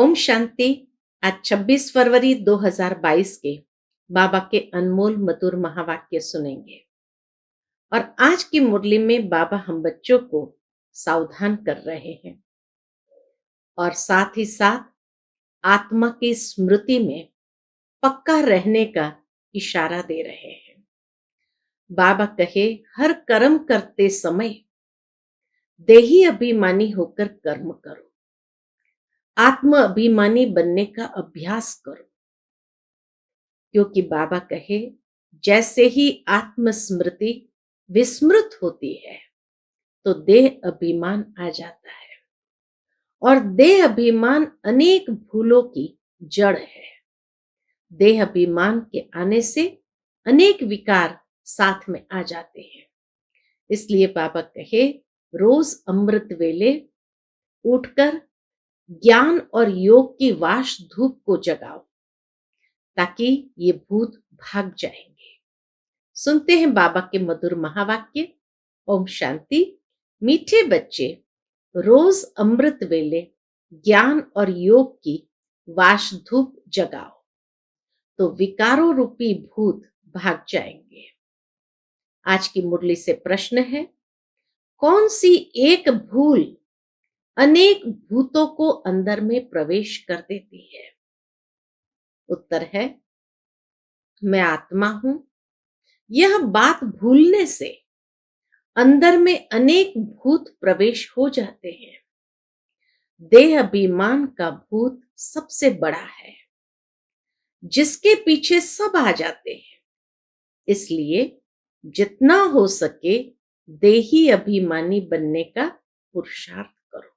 ओम शांति। आज 26 फरवरी 2022 के बाबा के अनमोल मधुर महावाक्य सुनेंगे। और आज की मुरली में बाबा हम बच्चों को सावधान कर रहे हैं और साथ ही साथ आत्मा की स्मृति में पक्का रहने का इशारा दे रहे हैं। बाबा कहे, हर कर्म करते समय देही अभिमानी होकर कर्म करो, आत्म अभिमानी बनने का अभ्यास करो। क्योंकि बाबा कहे, जैसे ही आत्मस्मृति विस्मृत होती है तो देह अभिमान आ जाता है और देह अभिमान अनेक भूलों की जड़ है। देह अभिमान के आने से अनेक विकार साथ में आ जाते हैं। इसलिए बाबा कहे, रोज अमृत वेले उठकर ज्ञान और योग की वाश धूप को जगाओ ताकि ये भूत भाग जाएंगे। सुनते हैं बाबा के मधुर महावाक्य। ओम शांति। मीठे बच्चे, रोज अमृत वेले ज्ञान और योग की वाश धूप जगाओ तो विकारों रूपी भूत भाग जाएंगे। आज की मुरली से प्रश्न है, कौन सी एक भूल अनेक भूतों को अंदर में प्रवेश कर देती है? उत्तर है, मैं आत्मा हूं। यह बात भूलने से अंदर में अनेक भूत प्रवेश हो जाते हैं। देह अभिमान का भूत सबसे बड़ा है, जिसके पीछे सब आ जाते हैं। इसलिए जितना हो सके देही अभिमानी बनने का पुरुषार्थ करो।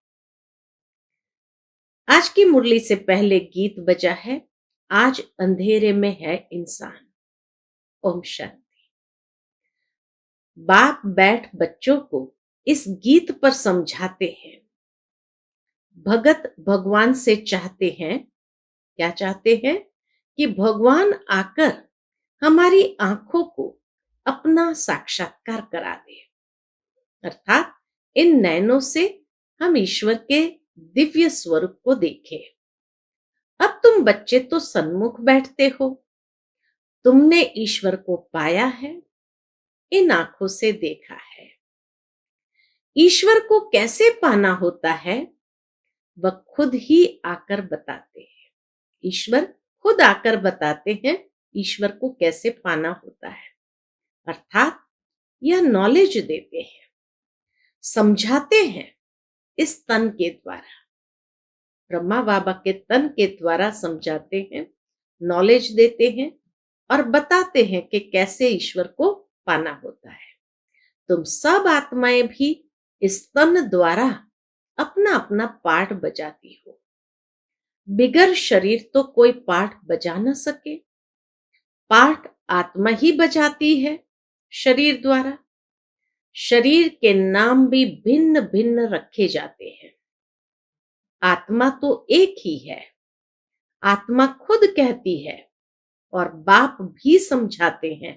आज की मुरली से पहले गीत बजा है, आज अंधेरे में है इंसान। ओम शांति। बाप बैठ बच्चों को इस गीत पर समझाते हैं। भगत भगवान से चाहते हैं, क्या चाहते हैं? कि भगवान आकर हमारी आंखों को अपना साक्षात्कार करा दे, अर्थात इन नैनों से हम ईश्वर के दिव्य स्वरूप को देखें। अब तुम बच्चे तो सन्मुख बैठते हो, तुमने ईश्वर को पाया है, इन आंखों से देखा है। ईश्वर को कैसे पाना होता है वह खुद ही आकर बताते हैं। ईश्वर खुद आकर बताते हैं ईश्वर को कैसे पाना होता है, अर्थात यह नॉलेज देते हैं, समझाते हैं इस तन के द्वारा। ब्रह्मा बाबा के तन के द्वारा समझाते हैं, नॉलेज देते हैं और बताते हैं कि कैसे ईश्वर को पाना होता है। तुम सब आत्माएं भी इस तन द्वारा अपना अपना पाठ बजाती हो। बिगर शरीर तो कोई पाठ बजा न सके। पाठ आत्मा ही बजाती है शरीर द्वारा। शरीर के नाम भी भिन्न भिन्न रखे जाते हैं। आत्मा तो एक ही है। आत्मा खुद कहती है और बाप भी समझाते हैं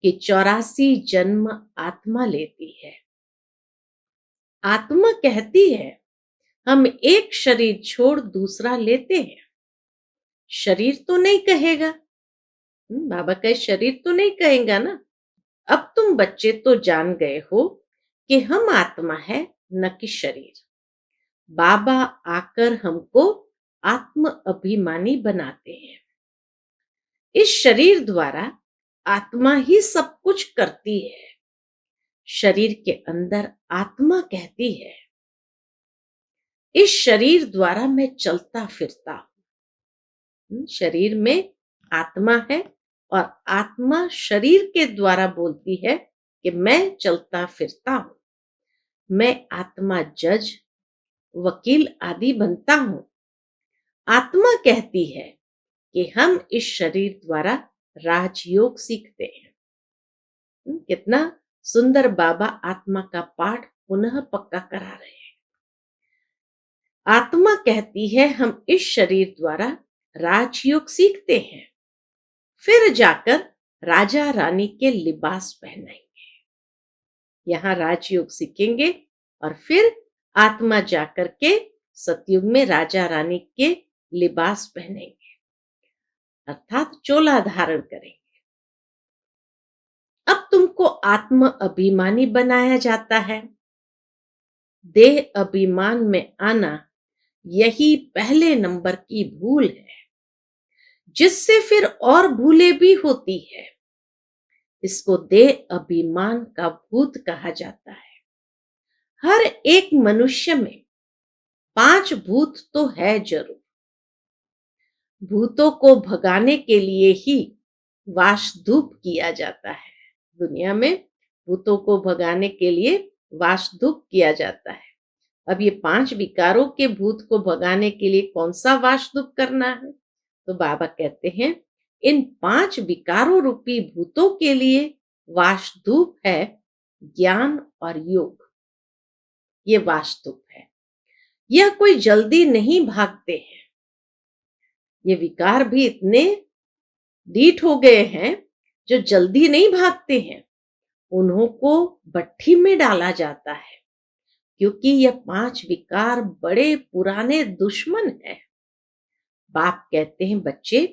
कि 84 जन्म आत्मा लेती है। आत्मा कहती है हम एक शरीर छोड़ दूसरा लेते हैं। शरीर तो नहीं कहेगा, बाबा कहे शरीर तो नहीं कहेगा ना। अब तुम बच्चे तो जान गए हो कि हम आत्मा है, न कि शरीर। बाबा आकर हमको आत्म अभिमानी बनाते हैं। इस शरीर द्वारा आत्मा ही सब कुछ करती है। शरीर के अंदर आत्मा कहती है, इस शरीर द्वारा मैं चलता फिरता हूं। शरीर में आत्मा है और आत्मा शरीर के द्वारा बोलती है कि मैं चलता फिरता हूं। मैं आत्मा जज, वकील आदि बनता हूं। आत्मा कहती है कि हम इस शरीर द्वारा राजयोग सीखते हैं। कितना सुंदर बाबा आत्मा का पाठ पुनः पक्का करा रहे हैं। आत्मा कहती है हम इस शरीर द्वारा राजयोग सीखते हैं, फिर जाकर राजा रानी के लिबास पहनेंगे। यहां राजयोग सीखेंगे और फिर आत्मा जाकर के सतयुग में राजा रानी के लिबास पहनेंगे, अर्थात चोला धारण करेंगे। अब तुमको आत्म अभिमानी बनाया जाता है। देह अभिमान में आना यही पहले नंबर की भूल है, जिससे फिर और भूलें भी होती है। इसको देह अभिमान का भूत कहा जाता है। हर एक मनुष्य में 5 भूत तो है जरूर। भूतों को भगाने के लिए ही वाशधूप किया जाता है। दुनिया में भूतों को भगाने के लिए वाशधूप किया जाता है। अब ये 5 विकारों के भूत को भगाने के लिए कौन सा वाशधूप करना है? तो बाबा कहते हैं इन 5 विकारों रूपी भूतों के लिए वाशधूप है ज्ञान और योग। ये वाशधूप है। यह कोई जल्दी नहीं भागते हैं। ये विकार भी इतने डीठ हो गए हैं जो जल्दी नहीं भागते हैं। उन्हों को भट्ठी में डाला जाता है, क्योंकि यह 5 विकार बड़े पुराने दुश्मन हैं। बाप कहते हैं बच्चे,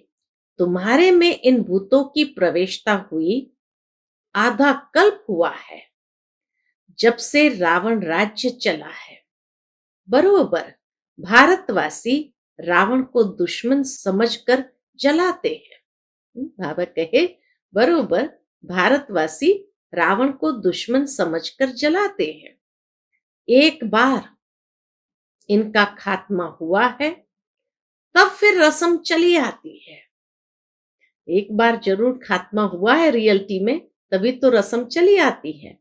तुम्हारे में इन भूतों की प्रवेशता हुई आधा कल्प हुआ है, जब से रावण राज्य चला है। बरोबर भारतवासी रावण को दुश्मन समझकर जलाते हैं। बाबा कहे बरोबर भारतवासी रावण को दुश्मन समझकर जलाते हैं। एक बार इनका खात्मा हुआ है, तब फिर रस्म चली आती है। एक बार जरूर खात्मा हुआ है रियलिटी में, तभी तो रस्म चली आती है।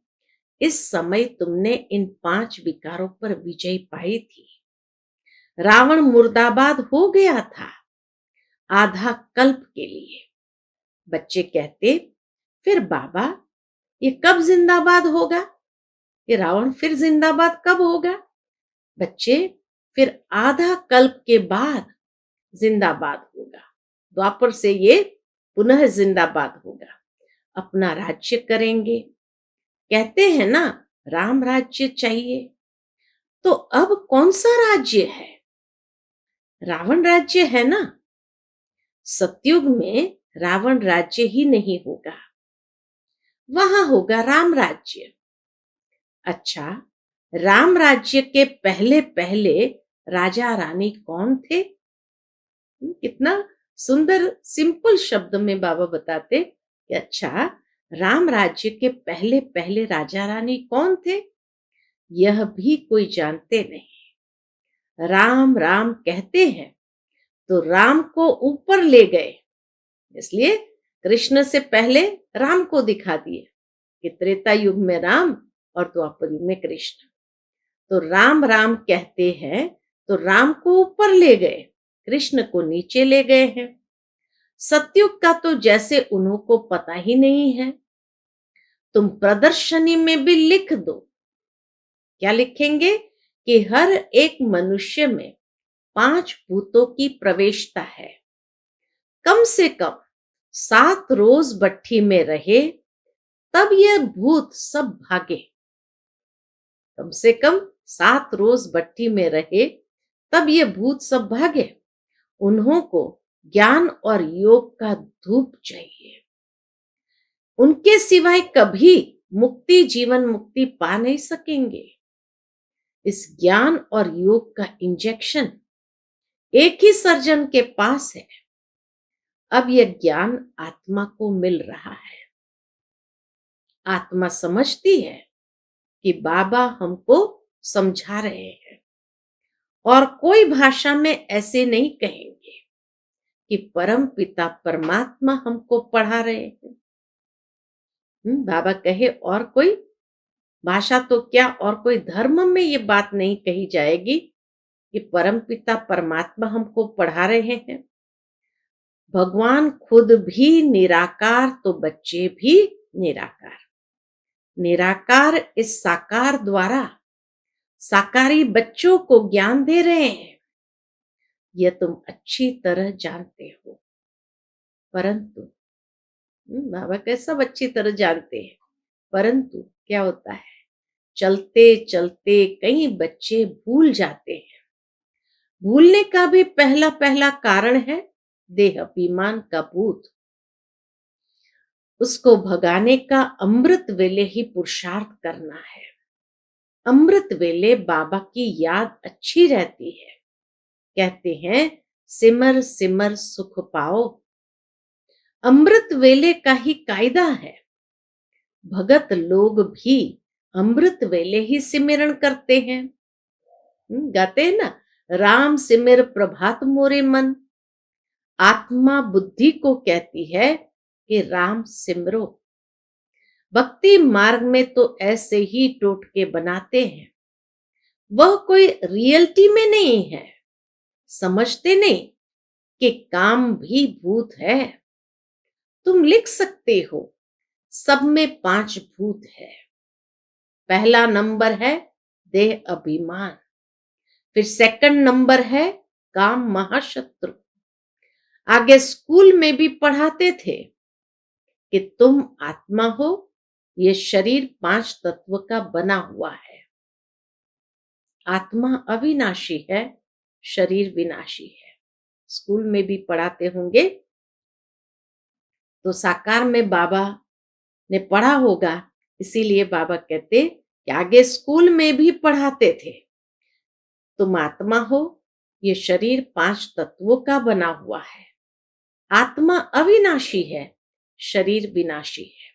इस समय तुमने इन 5 विकारों पर विजय पाई थी। रावण मुर्दाबाद हो गया था आधा कल्प के लिए। बच्चे कहते, फिर बाबा ये कब जिंदाबाद होगा? ये रावण फिर जिंदाबाद कब होगा? बच्चे, फिर आधा कल्प के बाद जिंदाबाद होगा। द्वापर से ये पुनः जिंदाबाद होगा। अपना राज्य करेंगे। कहते हैं ना राम राज्य चाहिए, तो अब कौन सा राज्य है? रावण राज्य है ना। सतयुग में रावण राज्य ही नहीं होगा, वहां होगा राम राज्य। अच्छा, राम राज्य के पहले पहले राजा रानी कौन थे? कितना सुंदर सिंपल शब्द में बाबा बताते कि अच्छा, राम राज्य के पहले पहले राजा रानी कौन थे? यह भी कोई जानते नहीं। राम राम कहते हैं तो राम को ऊपर ले गए, इसलिए कृष्ण से पहले राम को दिखा दिए कि त्रेता युग में राम और द्वापर युग में कृष्ण। तो राम राम कहते हैं तो राम को ऊपर ले गए, कृष्ण को नीचे ले गए हैं। सतयुग का तो जैसे उन्हों को पता ही नहीं है। तुम प्रदर्शनी में भी लिख दो। क्या लिखेंगे? कि हर एक मनुष्य में 5 भूतों की प्रवेशता है। कम से कम 7 रोज भट्ठी में रहे, तब यह भूत सब भागे। कम से कम 7 रोज भट्ठी में रहे, तब ये भूत सब भागे। उन्हों को ज्ञान और योग का धूप चाहिए। उनके सिवाय कभी मुक्ति जीवन मुक्ति पा नहीं सकेंगे। इस ज्ञान और योग का इंजेक्शन एक ही सर्जन के पास है। अब यह ज्ञान आत्मा को मिल रहा है। आत्मा समझती है कि बाबा हमको समझा रहे हैं, और कोई भाषा में ऐसे नहीं कहेंगे कि परम पिता परमात्मा हमको पढ़ा रहे हैं। बाबा कहे और कोई भाषा तो क्या, और कोई धर्म में ये बात नहीं कही जाएगी कि परम पिता परमात्मा हमको पढ़ा रहे हैं। भगवान खुद भी निराकार, तो बच्चे भी निराकार। निराकार इस साकार द्वारा साकारी बच्चों को ज्ञान दे रहे हैं। यह तुम अच्छी तरह जानते हो, परंतु बाबा के सब अच्छी तरह जानते हैं, परंतु क्या होता है, चलते चलते कई बच्चे भूल जाते हैं भूलने का भी पहला पहला कारण है देह अभिमान का भूत। उसको भगाने का अमृत वेले ही पुरुषार्थ करना है। अमृत वेले बाबा की याद अच्छी रहती है। कहते हैं सिमर सिमर सुख पाओ। अमृत वेले का ही कायदा है। भगत लोग भी अमृत वेले ही सिमरण करते हैं। गाते हैं ना, राम सिमर प्रभात मोरे मन। आत्मा बुद्धि को कहती है कि राम सिमरो। भक्ति मार्ग में तो ऐसे ही टोटके बनाते हैं। वह कोई रियलिटी में नहीं है। समझते नहीं कि काम भी भूत है। तुम लिख सकते हो सब में 5 भूत है। पहला नंबर है देह अभिमान, फिर सेकंड नंबर है काम महाशत्रु। आगे स्कूल में भी पढ़ाते थे कि तुम आत्मा हो, ये शरीर 5 तत्व का बना हुआ है। आत्मा अविनाशी है, शरीर विनाशी है। स्कूल में भी पढ़ाते होंगे, तो साकार में बाबा ने पढ़ा होगा, इसीलिए बाबा कहते कि आगे स्कूल में भी पढ़ाते थे, तुम आत्मा हो, ये शरीर 5 तत्वों का बना हुआ है। आत्मा अविनाशी है, शरीर विनाशी है।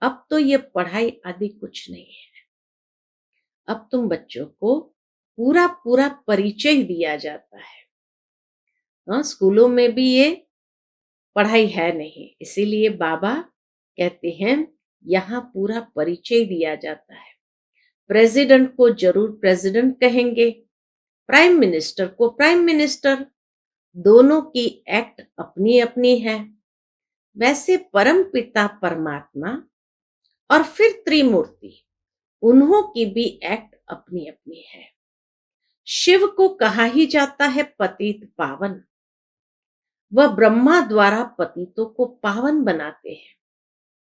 अब तो ये पढ़ाई आदि कुछ नहीं है। अब तुम बच्चों को पूरा पूरा परिचय दिया जाता है। हाँ, स्कूलों में भी ये पढ़ाई है नहीं, इसीलिए बाबा कहते हैं यहाँ पूरा परिचय दिया जाता है। प्रेसिडेंट को जरूर प्रेसिडेंट कहेंगे, प्राइम मिनिस्टर को प्राइम मिनिस्टर। दोनों की एक्ट अपनी अपनी है। वैसे परम पिता परमात्मा और फिर त्रिमूर्ति, उन्हों की भी एक्ट अपनी अपनी है। शिव को कहा ही जाता है पतित पावन। वह ब्रह्मा द्वारा पतितों को पावन बनाते हैं।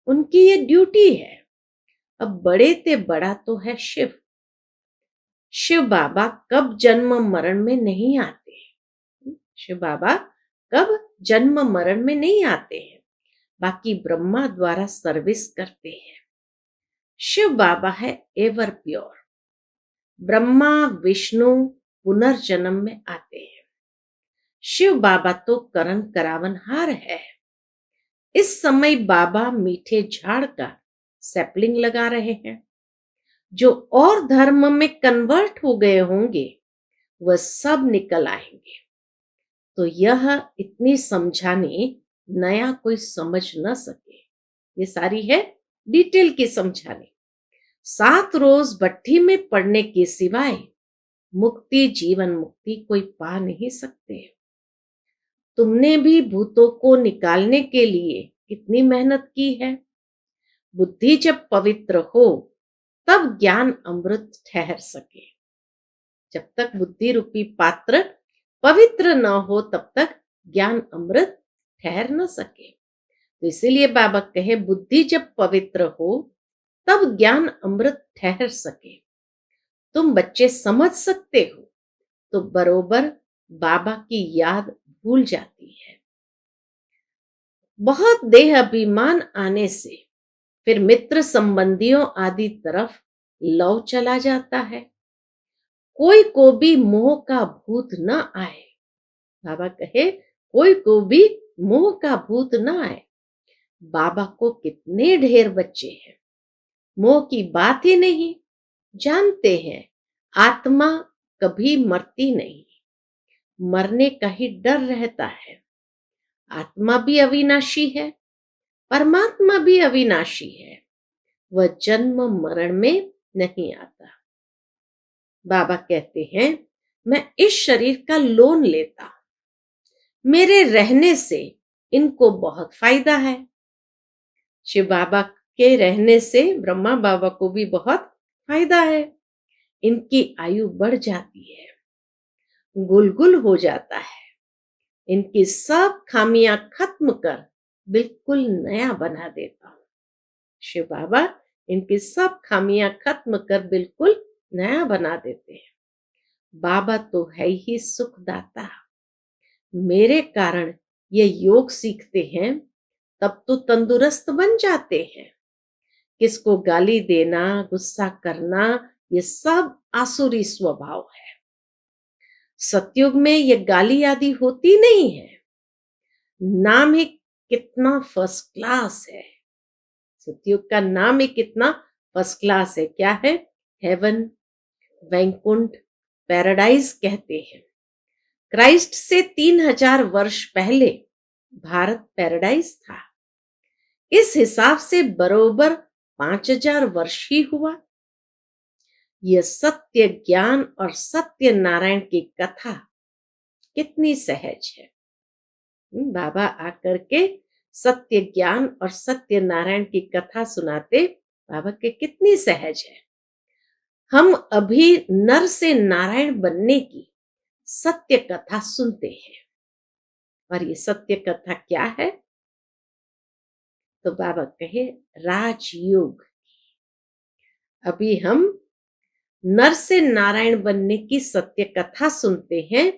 उनकी ये ड्यूटी है। अब बड़े ते बड़ा तो है शिव। शिव बाबा कब जन्म मरण में नहीं आते। शिव बाबा कब जन्म मरण में नहीं आते हैं, बाकी ब्रह्मा द्वारा सर्विस करते हैं। शिव बाबा है एवर प्योर। ब्रह्मा विष्णु पुनर्जन्म में आते हैं। शिव बाबा तो करण करावनहार है। इस समय बाबा मीठे झाड़ का सैपलिंग लगा रहे हैं। जो और धर्म में कन्वर्ट हो गए होंगे वह सब निकल आएंगे। तो यह इतनी समझाने नया कोई समझ न सके। ये सारी है डिटेल की समझाने। 7 रोज भट्ठी में पड़ने के सिवाय मुक्ति जीवन मुक्ति कोई पा नहीं सकते। तुमने भी भूतों को निकालने के लिए कितनी मेहनत की है। बुद्धि जब पवित्र हो तब ज्ञान अमृत ठहर सके। जब तक बुद्धि रूपी पात्र पवित्र न हो तब तक ज्ञान अमृत ठहर न सके। तो इसीलिए बाबा कहे बुद्धि जब पवित्र हो तब ज्ञान अमृत ठहर सके। तुम बच्चे समझ सकते हो तो बरोबर बाबा की याद भूल जाती है। बहुत देह अभिमान आने से फिर मित्र संबंधियों आदि तरफ लव चला जाता है। कोई को भी मोह का भूत न आए। बाबा कहे कोई को भी मोह का भूत न आए। बाबा को कितने ढेर बच्चे हैं, मोह की बात ही नहीं। जानते हैं आत्मा कभी मरती नहीं, मरने का ही डर रहता है। आत्मा भी अविनाशी है, परमात्मा भी अविनाशी है। वह जन्म मरण में नहीं आता। बाबा कहते हैं मैं इस शरीर का लोन लेता हूं। मेरे रहने से इनको बहुत फायदा है। शिव बाबा के रहने से ब्रह्मा बाबा को भी बहुत फायदा है। इनकी आयु बढ़ जाती है, गुलगुल हो जाता है। इनकी सब खामियां खत्म कर बिल्कुल नया बना देता हूं। शिव बाबा इनकी सब खामियां खत्म कर बिल्कुल नया बना देते हैं। बाबा तो है ही सुखदाता। मेरे कारण ये योग सीखते हैं, तब तो तंदुरुस्त बन जाते हैं। किसको गाली देना, गुस्सा करना, ये सब आसुरी स्वभाव है। सतयुग में ये गाली आदि होती नहीं है। नाम ही कितना फर्स्ट क्लास है। सतयुग का नाम ही कितना फर्स्ट क्लास है। क्या है? हेवन, वैकुंठ, पैराडाइज कहते हैं। क्राइस्ट से 3000 वर्ष पहले भारत पैराडाइज था। इस हिसाब से बरोबर 5000 वर्ष ही हुआ। यह सत्य ज्ञान और सत्य नारायण की कथा कितनी सहज है। बाबा आकर के सत्य ज्ञान और सत्य नारायण की कथा सुनाते, बाबा के कितनी सहज है। हम अभी नर से नारायण बनने की सत्य कथा सुनते हैं। और ये सत्य कथा क्या है? तो बाबा कहे राजयोग। अभी हम नर से नारायण बनने की सत्य कथा सुनते हैं,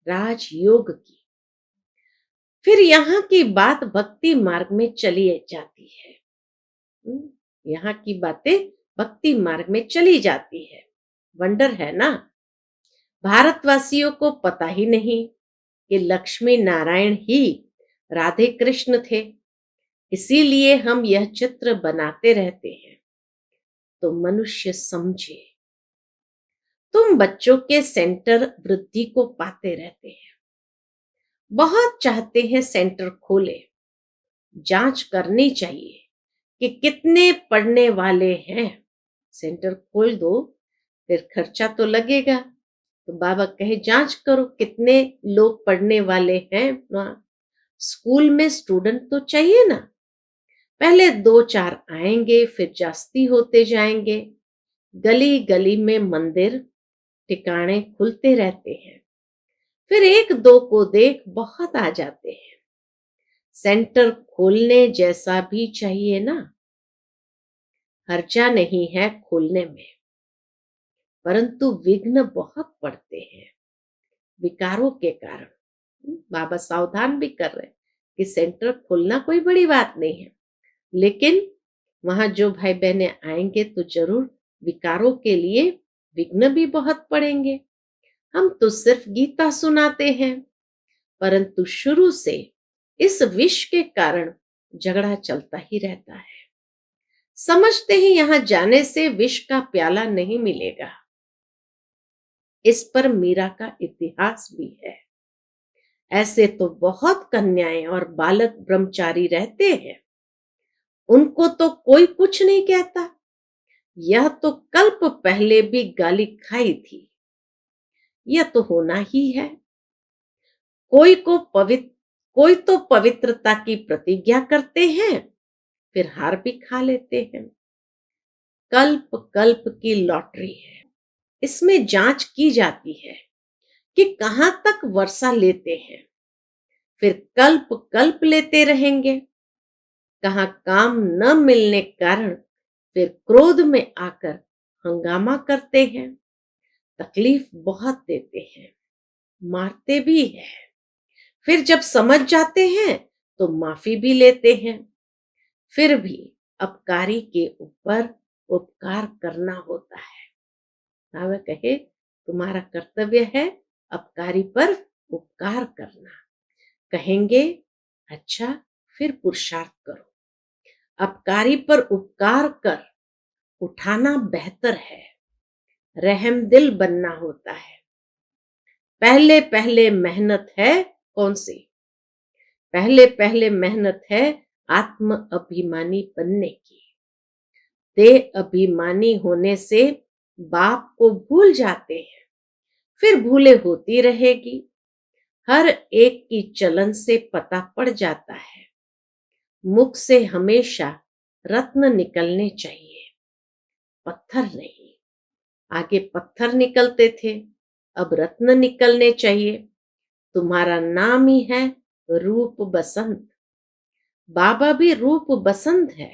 राजयोग की। फिर यहाँ की बात भक्ति मार्ग में चली जाती है। यहाँ की बातें भक्ति मार्ग में चली जाती है। वंडर है ना। भारतवासियों को पता ही नहीं कि लक्ष्मी नारायण ही राधे कृष्ण थे। इसीलिए हम यह चित्र बनाते रहते हैं। तो मनुष्य समझे। तुम बच्चों के सेंटर वृद्धि को पाते रहते हैं, बहुत चाहते हैं सेंटर खोले। जांच करनी चाहिए कि कितने पढ़ने वाले हैं। सेंटर खोल दो, फिर खर्चा तो लगेगा। तो बाबा कहे जांच करो कितने लोग पढ़ने वाले हैं। स्कूल में स्टूडेंट तो चाहिए ना। पहले 2-4 आएंगे, फिर जास्ती होते जाएंगे। गली गली में मंदिर ठिकाने खुलते रहते हैं। फिर 1-2 को देख बहुत आ जाते हैं। सेंटर खोलने जैसा भी चाहिए ना। खर्चा नहीं है खोलने में, परंतु विघ्न बहुत पड़ते हैं विकारों के कारण। बाबा सावधान भी कर रहे हैं कि सेंटर खोलना कोई बड़ी बात नहीं है, लेकिन वहां जो भाई बहने आएंगे तो जरूर विकारों के लिए विघ्न भी बहुत पड़ेंगे। हम तो सिर्फ गीता सुनाते हैं, परंतु शुरू से इस विष के कारण झगड़ा चलता ही रहता है। समझते ही यहां जाने से विष का प्याला नहीं मिलेगा। इस पर मीरा का इतिहास भी है। ऐसे तो बहुत कन्याएं और बालक ब्रह्मचारी रहते हैं, उनको तो कोई कुछ नहीं कहता। यह तो कल्प पहले भी गाली खाई थी। यह तो होना ही है। कोई तो पवित्रता की प्रतिज्ञा करते हैं, फिर हार भी खा लेते हैं। कल्प कल्प की लॉटरी है। इसमें जांच की जाती है कि कहां तक वर्षा लेते हैं, फिर कल्प कल्प लेते रहेंगे। कहां काम न मिलने कारण फिर क्रोध में आकर हंगामा करते हैं। तकलीफ बहुत देते हैं, मारते भी हैं। फिर जब समझ जाते हैं तो माफी भी लेते हैं। फिर भी अपकारी के ऊपर उपकार करना होता है। बाबा कहे तुम्हारा कर्तव्य है अपकारी पर उपकार करना। कहेंगे अच्छा, फिर पुरुषार्थ करो। अपकारी पर उपकार कर उठाना बेहतर है। रहमदिल बनना होता है। पहले पहले मेहनत है कौन सी? पहले पहले मेहनत है आत्म अभिमानी बनने की। देह अभिमानी होने से बाप को भूल जाते हैं, फिर भूले होती रहेगी। हर एक की चलन से पता पड़ जाता है। मुख से हमेशा रत्न निकलने चाहिए, पत्थर नहीं। आगे पत्थर निकलते थे, अब रत्न निकलने चाहिए। तुम्हारा नाम ही है रूप बसंत। बाबा भी रूप बसंत है,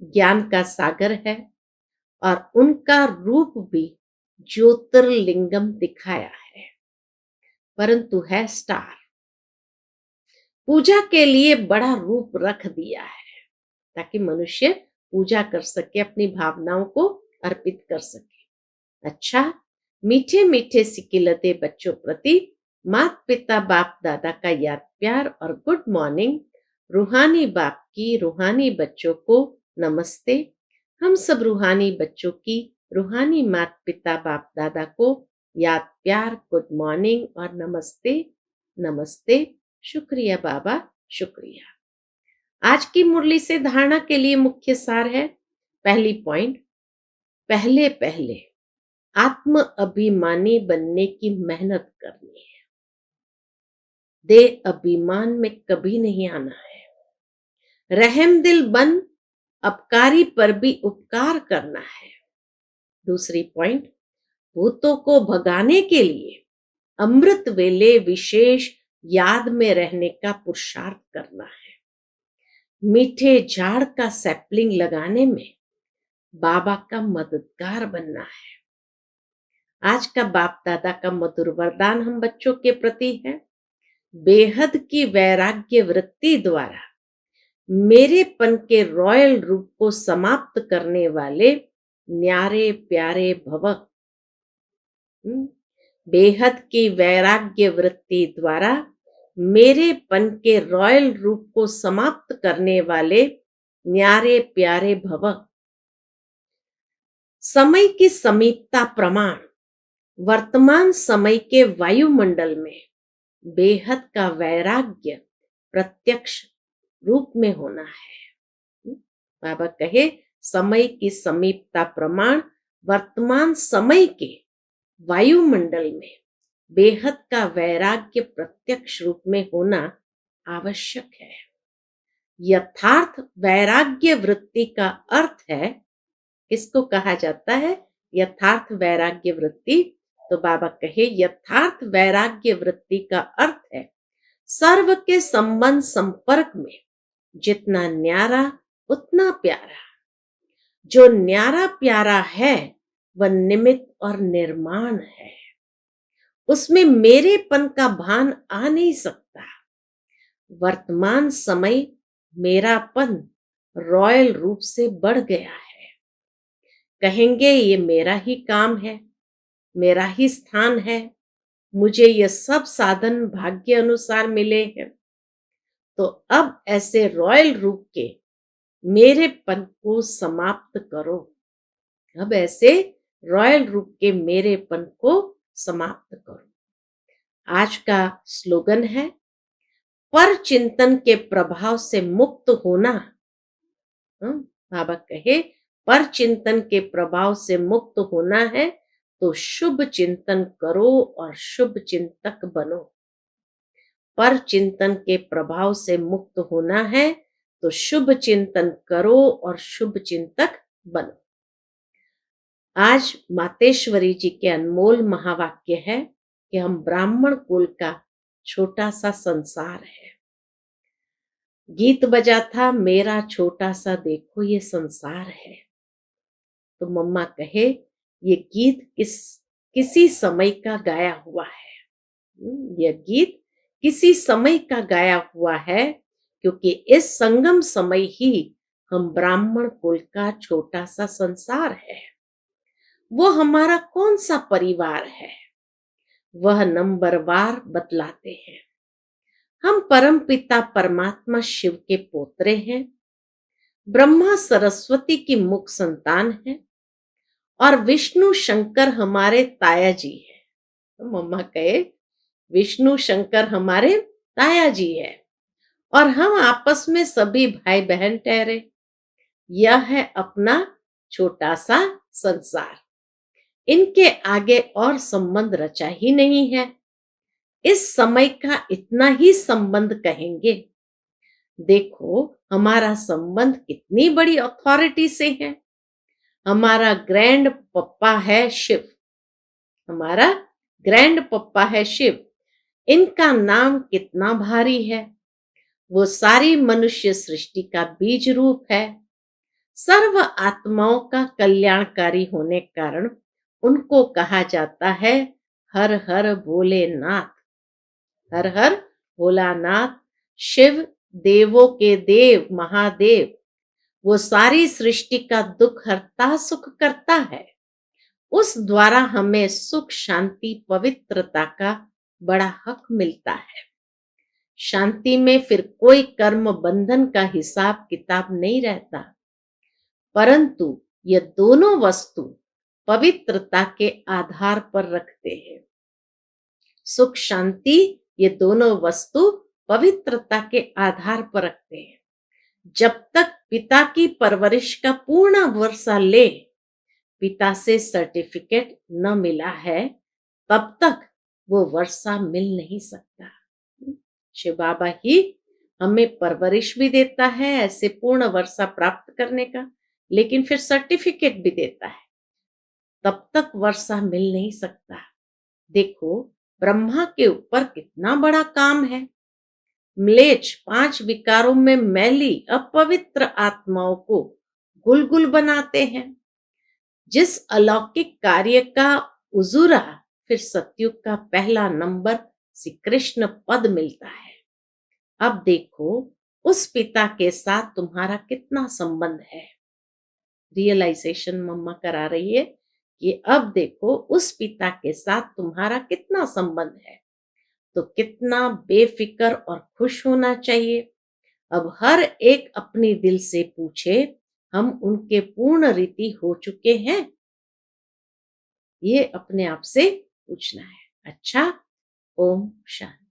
ज्ञान का सागर है। और उनका रूप भी ज्योतिर्लिंगम दिखाया है, परंतु है स्टार। पूजा के लिए बड़ा रूप रख दिया है ताकि मनुष्य पूजा कर सके, अपनी भावनाओं को अर्पित कर सके। अच्छा, मीठे मीठे सिकिलते बच्चों प्रति माता पिता बाप दादा का याद प्यार और गुड मॉर्निंग। रूहानी बाप की रूहानी बच्चों को नमस्ते। हम सब रूहानी बच्चों की रूहानी माता पिता बाप दादा को याद प्यार, गुड मॉर्निंग और नमस्ते। नमस्ते। शुक्रिया बाबा, शुक्रिया। आज की मुरली से धारणा के लिए मुख्य सार है, पहली पॉइंट, पहले पहले आत्म अभिमानी बनने की मेहनत करनी है। देह अभिमान में कभी नहीं आना है। रहम दिल बन अपकारी पर भी उपकार करना है। दूसरी पॉइंट, भूतों को भगाने के लिए अमृत वेले विशेष याद में रहने का पुरुषार्थ करना है। मीठे झाड़ का सैपलिंग लगाने में बाबा का मददगार बनना है। आज का बाप दादा का मधुर वरदान हम बच्चों के प्रति है, बेहद की वैराग्य वृत्ति द्वारा मेरेपन के रॉयल रूप को समाप्त करने वाले न्यारे प्यारे भव। बेहद की वैराग्य वृत्ति द्वारा मेरेपन के रॉयल रूप को समाप्त करने वाले न्यारे प्यारे भव। समय की समीपता प्रमाण वर्तमान समय के वायुमंडल में बेहद का वैराग्य प्रत्यक्ष रूप में होना है। बाबा कहे, समय की समीपता प्रमाण वर्तमान समय के वायुमंडल में बेहद का वैराग्य प्रत्यक्ष रूप में होना आवश्यक है। यथार्थ वैराग्य वृत्ति का अर्थ है, किसको कहा जाता है यथार्थ वैराग्य वृत्ति? तो बाबा कहे, यथार्थ वैराग्य वृत्ति का अर्थ है सर्व के संबंध संपर्क में जितना न्यारा उतना प्यारा। जो न्यारा प्यारा है वह निमित्त और निर्माण है, उसमें मेरेपन का भान आ नहीं सकता। वर्तमान समय मेरापन रॉयल रूप से बढ़ गया है। कहेंगे ये मेरा ही काम है, मेरा ही स्थान है, मुझे ये सब साधन भाग्य अनुसार मिले हैं। तो अब ऐसे रॉयल रूप के मेरेपन को समाप्त करो। अब ऐसे रॉयल रूप के मेरेपन को समाप्त करो। आज का स्लोगन है, पर चिंतन के प्रभाव से मुक्त होना। बाबा कहे, पर चिंतन के प्रभाव से मुक्त होना है तो शुभ चिंतन करो और शुभ चिंतक बनो। पर चिंतन के प्रभाव से मुक्त होना है तो शुभ चिंतन करो और शुभ चिंतक बनो। आज मातेश्वरी जी के अनमोल महावाक्य है कि हम ब्राह्मण कुल का छोटा सा संसार है। गीत बजा था, मेरा छोटा सा देखो ये संसार है। तो मम्मा कहे, ये गीत किसी समय का गाया हुआ है। यह गीत किसी समय का गाया हुआ है, क्योंकि इस संगम समय ही हम ब्राह्मण कुल का छोटा सा संसार है। वो हमारा कौन सा परिवार है, वह नंबरवार बतलाते हैं। हम परम पिता परमात्मा शिव के पोतरे हैं, ब्रह्मा सरस्वती की मुख संतान है और विष्णु शंकर हमारे ताया जी है। तो मम्मा कहे, विष्णु शंकर हमारे ताया जी है और हम आपस में सभी भाई बहन ठहरे। यह है अपना छोटा सा संसार। इनके आगे और संबंध रचा ही नहीं है। इस समय का इतना ही संबंध कहेंगे। देखो हमारा संबंध कितनी बड़ी अथॉरिटी से है। हमारा ग्रैंड पप्पा है शिव, हमारा ग्रैंड पप्पा है शिव। इनका नाम कितना भारी है। वो सारी मनुष्य सृष्टि का बीज रूप है। सर्व आत्माओं का कल्याणकारी होने कारण उनको कहा जाता है हर हर भोलेनाथ। हर हर भोलानाथ शिव, देवों के देव महादेव, वो सारी सृष्टि का दुख हरता सुख करता है। उस द्वारा हमें सुख शांति पवित्रता का बड़ा हक मिलता है। शांति में फिर कोई कर्म बंधन का हिसाब किताब नहीं रहता, परंतु ये दोनों वस्तु पवित्रता के आधार पर रखते हैं। सुख शांति ये दोनों वस्तु पवित्रता के आधार पर रखते हैं। जब तक पिता की परवरिश का पूर्ण वर्षा ले, पिता से सर्टिफिकेट न मिला है, तब तक वो वर्षा मिल नहीं सकता। शिव बाबा ही हमें परवरिश भी देता है ऐसे पूर्ण वर्षा प्राप्त करने का, लेकिन फिर सर्टिफिकेट भी देता है, तब तक वर्षा मिल नहीं सकता। देखो ब्रह्मा के ऊपर कितना बड़ा काम है। म्लेच्छ 5 विकारों में मैली अपवित्र आत्माओं को गुलगुल बनाते हैं। जिस अलौकिक कार्य का उजूरा फिर सतयुग का पहला नंबर श्री कृष्ण पद मिलता है। अब देखो उस पिता के साथ तुम्हारा कितना संबंध है। रियलाइजेशन मम्मा करा रही है कि अब देखो उस पिता के साथ तुम्हारा कितना संबंध है, तो कितना बेफिक्र और खुश होना चाहिए। अब हर एक अपनी दिल से पूछे, हम उनके पूर्ण रीति हो चुके हैं? ये अपने आप से पूछना है। अच्छा, ओम शांति।